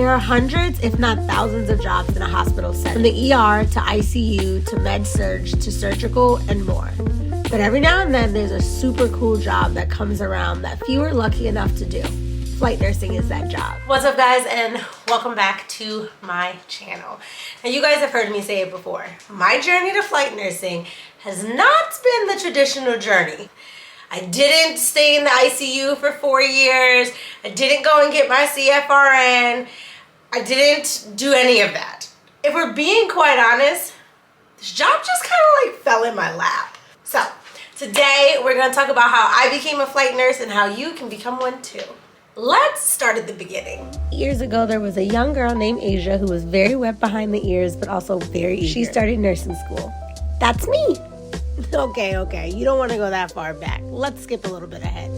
There are hundreds, if not thousands, of jobs in a hospital setting, from the ER to ICU to med-surg to surgical and more. But every now and then, there's a super cool job that comes around that few are lucky enough to do. Flight nursing is that job. What's up, guys, and welcome back to my channel. Now, you guys have heard me say it before. My journey to flight nursing has not been the traditional journey. I didn't stay in the ICU for 4 years. I didn't go and get my CFRN. I didn't do any of that. If we're being quite honest, this job just kind of like fell in my lap. So today we're going to talk about how I became a flight nurse and how you can become one too. Let's start at the beginning. Years ago, there was a young girl named Asia who was very wet behind the ears, but also very eager. She started nursing school. That's me. Okay, you don't want to go that far back. Let's skip a little bit ahead.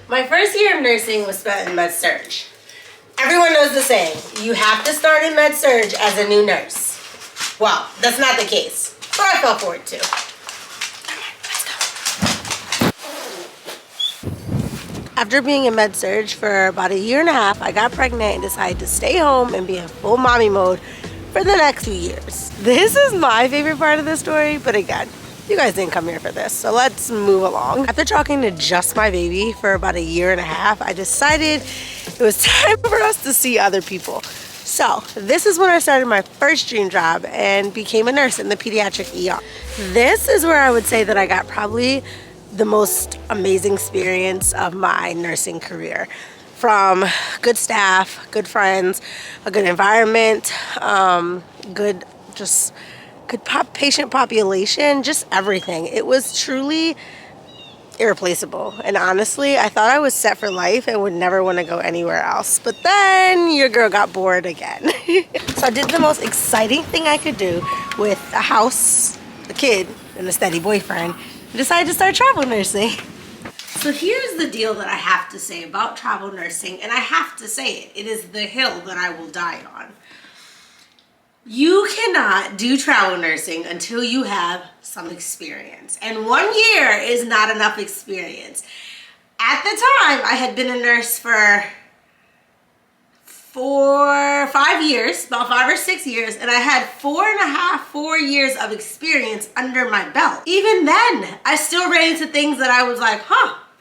My first year of nursing was spent in med-surg. Everyone knows the saying, you have to start in med-surg as a new nurse. Well, that's not the case, but I fell for it too. Let's go. After being in med-surg for about a year and a half, I got pregnant and decided to stay home and be in full mommy mode for the next few years. This is my favorite part of the story, but again, you guys didn't come here for this, so let's move along. After talking to just my baby for about a year and a half, I decided it was time for us to see other people. So this is when I started my first dream job and became a nurse in the pediatric ER. This is where I would say that I got probably the most amazing experience of my nursing career. From good staff, good friends, a good environment, good patient population, just everything. It was truly irreplaceable. And honestly, I thought I was set for life and would never want to go anywhere else. But then your girl got bored again. So I did the most exciting thing I could do with a house, a kid, and a steady boyfriend. I decided to start travel nursing. So here's the deal that I have to say about travel nursing, and I have to say it. It is the hill that I will die on. You cannot do travel nursing until you have some experience. And 1 year is not enough experience. At the time, I had been a nurse for 5 years, about 5 or 6 years, and I had 4 years of experience under my belt. Even then, I still ran into things that I was like,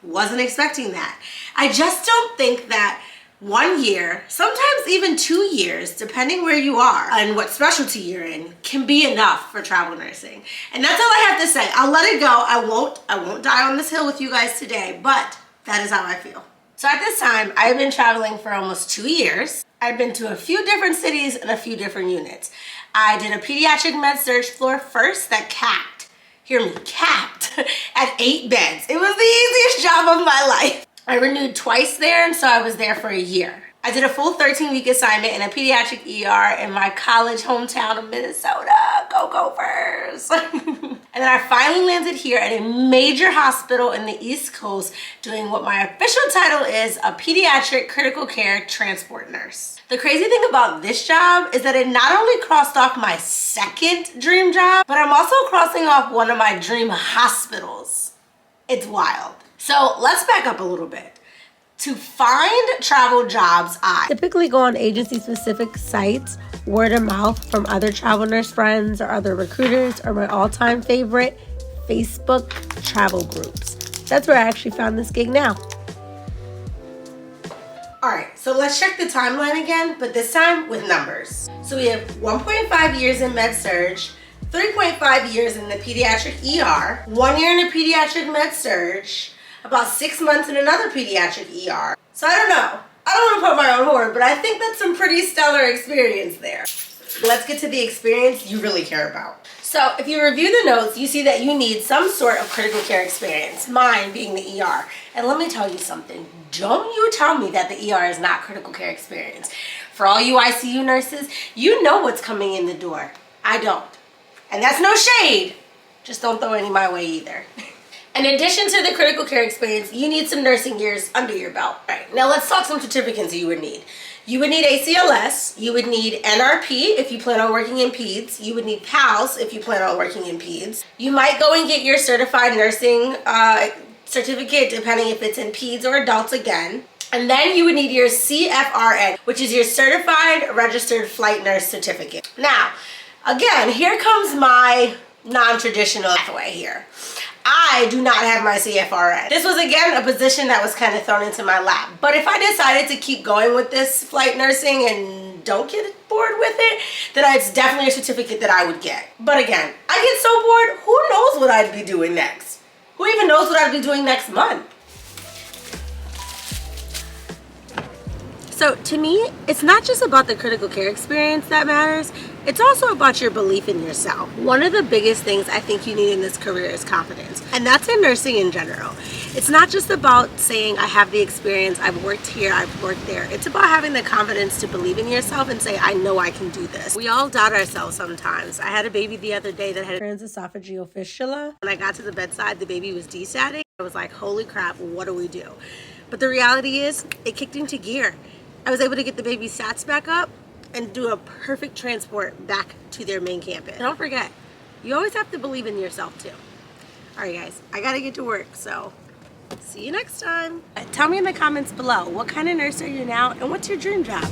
wasn't expecting that. I just don't think that 1 year, sometimes even 2 years, depending where you are and what specialty you're in, can be enough for travel nursing. And that's all I have to say. I'll let it go. I won't die on this hill with you guys today, but that is how I feel. So at this time, I've been traveling for almost 2 years. I've been to a few different cities and a few different units. I did a pediatric med-surg floor first that capped, hear me, capped at 8 beds. It was the easiest job of my life. I renewed twice there, and so I was there for a year. I did a full 13-week assignment in a pediatric ER in my college hometown of Minnesota. Go Gophers! And then I finally landed here at a major hospital in the East Coast doing what my official title is, a pediatric critical care transport nurse. The crazy thing about this job is that it not only crossed off my second dream job, but I'm also crossing off one of my dream hospitals. It's wild. So let's back up a little bit. To find travel jobs, I typically go on agency-specific sites, word of mouth from other travel nurse friends or other recruiters, or my all-time favorite, Facebook travel groups. That's where I actually found this gig now. All right, so let's check the timeline again, but this time with numbers. So we have 1.5 years in med-surg, 3.5 years in the pediatric ER, 1 year in the pediatric med-surg, about 6 months in another pediatric ER. So I don't know. I don't want to put my own horn, but I think that's some pretty stellar experience there. Let's get to the experience you really care about. So if you review the notes, you see that you need some sort of critical care experience, mine being the ER. And let me tell you something. Don't you tell me that the ER is not critical care experience. For all you ICU nurses, you know what's coming in the door. I don't. And that's no shade. Just don't throw any my way either. In addition to the critical care experience, you need some nursing years under your belt. All right, now let's talk some certificates you would need. You would need ACLS, you would need NRP if you plan on working in peds, you would need PALS if you plan on working in peds. You might go and get your certified nursing certificate depending if it's in peds or adults again. And then you would need your CFRN, which is your Certified Registered Flight Nurse Certificate. Now, again, here comes my non-traditional pathway here. I do not have my CFRN. This was, again, a position that was kind of thrown into my lap. But if I decided to keep going with this flight nursing and don't get bored with it, then it's definitely a certificate that I would get. But again, I get so bored, who knows what I'd be doing next? Who even knows what I'd be doing next month? So to me, it's not just about the critical care experience that matters, it's also about your belief in yourself. One of the biggest things I think you need in this career is confidence, and that's in nursing in general. It's not just about saying I have the experience, I've worked here, I've worked there. It's about having the confidence to believe in yourself and say, I know I can do this. We all doubt ourselves sometimes. I had a baby the other day that had transesophageal fistula. When I got to the bedside, the baby was desatting. I was like, holy crap, what do we do? But the reality is, it kicked into gear. I was able to get the baby's sats back up and do a perfect transport back to their main campus. And don't forget, you always have to believe in yourself too. All right, guys, I gotta get to work, so see you next time. Tell me in the comments below, what kind of nurse are you now and what's your dream job?